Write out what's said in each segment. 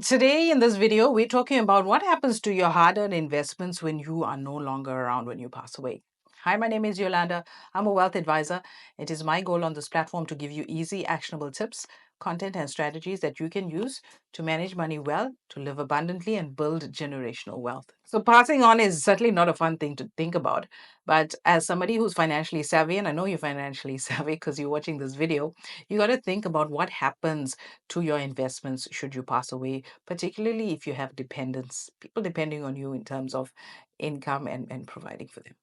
Today in this video, we're talking about what happens to your hard-earned investments when you are no longer around when you pass away. Hi, my name is Yolanda. I'm a wealth advisor. It is my goal on this platform to give you easy, actionable tips, content, and strategies that you can use to manage money well, to live abundantly, and build generational wealth. So, passing on is certainly not a fun thing to think about. But as somebody who's financially savvy, and I know you're financially savvy because you're watching this video, you got to think about what happens to your investments should you pass away, particularly if you have dependents, people depending on you in terms of income and providing for them.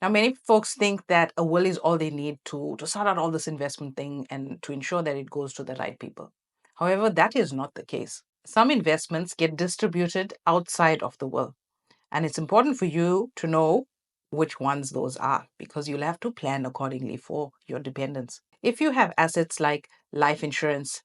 Now, many folks think that a will is all they need to sort out all this investment thing and to ensure that it goes to the right people. However, that is not the case. Some investments get distributed outside of the will. And it's important for you to know which ones those are because you'll have to plan accordingly for your dependents. If you have assets like life insurance,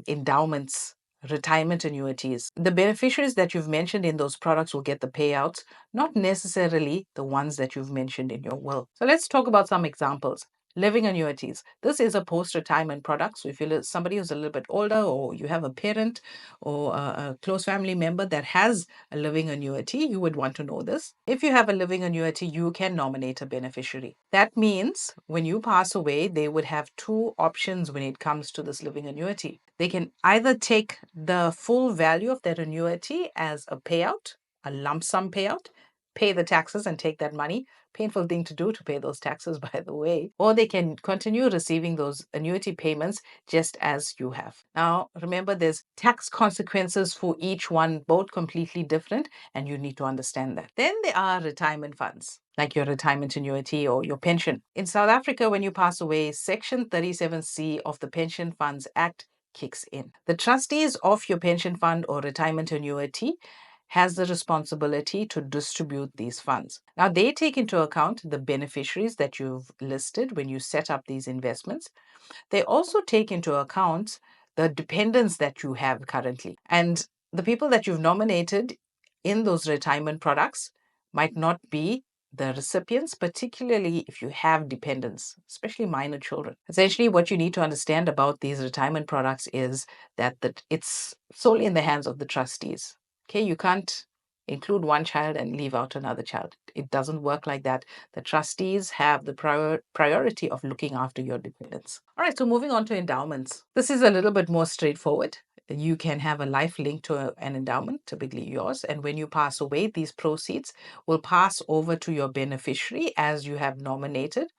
endowments, retirement annuities, the beneficiaries that you've mentioned in those products will get the payouts, not necessarily the ones that you've mentioned in your will. So let's talk about some examples. Living annuities. This is a post-retirement product. So if you're somebody who's a little bit older or you have a parent or a close family member that has a living annuity, you would want to know this. If you have a living annuity, you can nominate a beneficiary. That means when you pass away, they would have two options when it comes to this living annuity. They can either take the full value of that annuity as a payout, a lump sum payout, pay the taxes and take that money. Painful thing to do to pay those taxes, by the way. Or they can continue receiving those annuity payments just as you have. Now, remember, there's tax consequences for each one, both completely different, and you need to understand that. Then there are retirement funds, like your retirement annuity or your pension. In South Africa, when you pass away, Section 37C of the Pension Funds Act kicks in. The trustees of your pension fund or retirement annuity has the responsibility to distribute these funds. Now, they take into account the beneficiaries that you've listed when you set up these investments. They also take into account the dependents that you have currently. And the people that you've nominated in those retirement products might not be the recipients, particularly if you have dependents, especially minor children. Essentially, what you need to understand about these retirement products is that it's solely in the hands of the trustees. Okay, you can't include one child and leave out another child. It doesn't work like that. The trustees have the priority of looking after your dependents. All right, so moving on to endowments. This is a little bit more straightforward. You can have a life linked to an endowment, typically yours, and when you pass away, these proceeds will pass over to your beneficiary as you have nominated,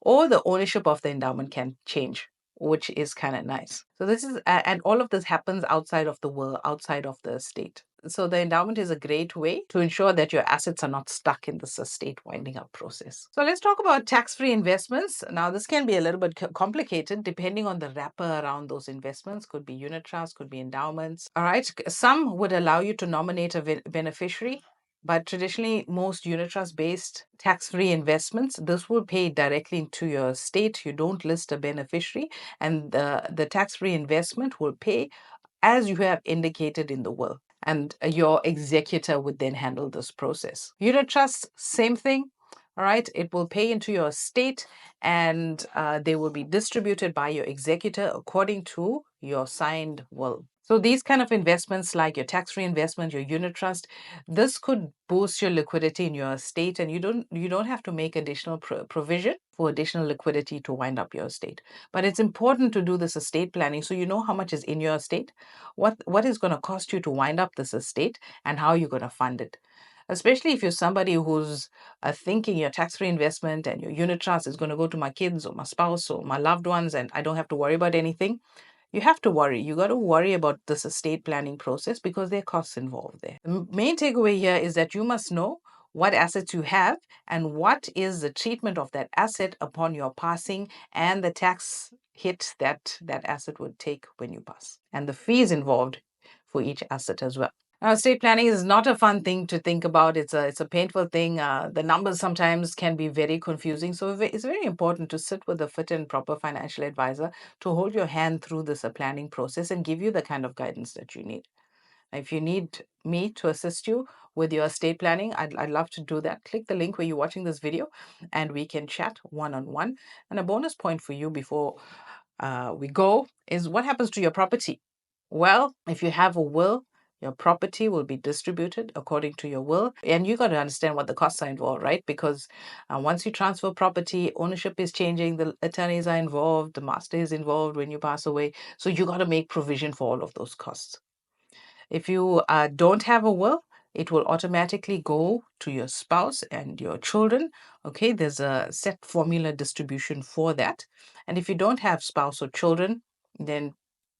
or the ownership of the endowment can change, which is kind of nice. So this is, and all of this happens outside of the will, outside of the estate. So the endowment is a great way to ensure that your assets are not stuck in this estate winding up process. So let's talk about tax-free investments. Now, this can be a little bit complicated depending on the wrapper around those investments. Could be unit trusts, could be endowments. All right. Some would allow you to nominate a beneficiary. But traditionally, most unit trust based tax free investments, this will pay directly into your estate. You don't list a beneficiary, and the tax free investment will pay as you have indicated in the will. And your executor would then handle this process. Unit trust, same thing. All right, it will pay into your estate and they will be distributed by your executor according to your signed will. So these kind of investments like your tax-free investment, your unit trust, this could boost your liquidity in your estate and you don't have to make additional provision for additional liquidity to wind up your estate. But it's important to do this estate planning so you know how much is in your estate, what is going to cost you to wind up this estate and how you're going to fund it. Especially if you're somebody who's thinking your tax-free investment and your unit trust is going to go to my kids or my spouse or my loved ones and I don't have to worry about anything. You have to worry. You got to worry about this estate planning process because there are costs involved there. The main takeaway here is that you must know what assets you have and what is the treatment of that asset upon your passing and the tax hit that that asset would take when you pass and the fees involved for each asset as well. Now, estate planning is not a fun thing to think about. It's a painful thing. The numbers sometimes can be very confusing. So it's very important to sit with a fit and proper financial advisor to hold your hand through this planning process and give you the kind of guidance that you need. If you need me to assist you with your estate planning, I'd love to do that. Click the link where you're watching this video and we can chat one-on-one. And a bonus point for you before we go is what happens to your property? Well, if you have a will, Your property will be distributed according to your will. And you got to understand what the costs are involved, right? Because once you transfer property, ownership is changing, the attorneys are involved, the master is involved when you pass away. So you got to make provision for all of those costs. If you don't have a will, it will automatically go to your spouse and your children. Okay, there's a set formula distribution for that. And if you don't have spouse or children, then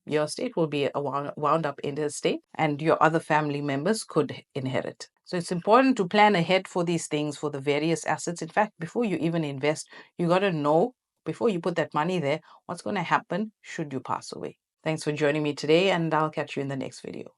your estate will be wound up in the estate and your other family members could inherit. So it's important to plan ahead for these things, for the various assets. In fact, before you even invest, you got to know, before you put that money there, what's going to happen should you pass away. Thanks for joining me today, and I'll catch you in the next video.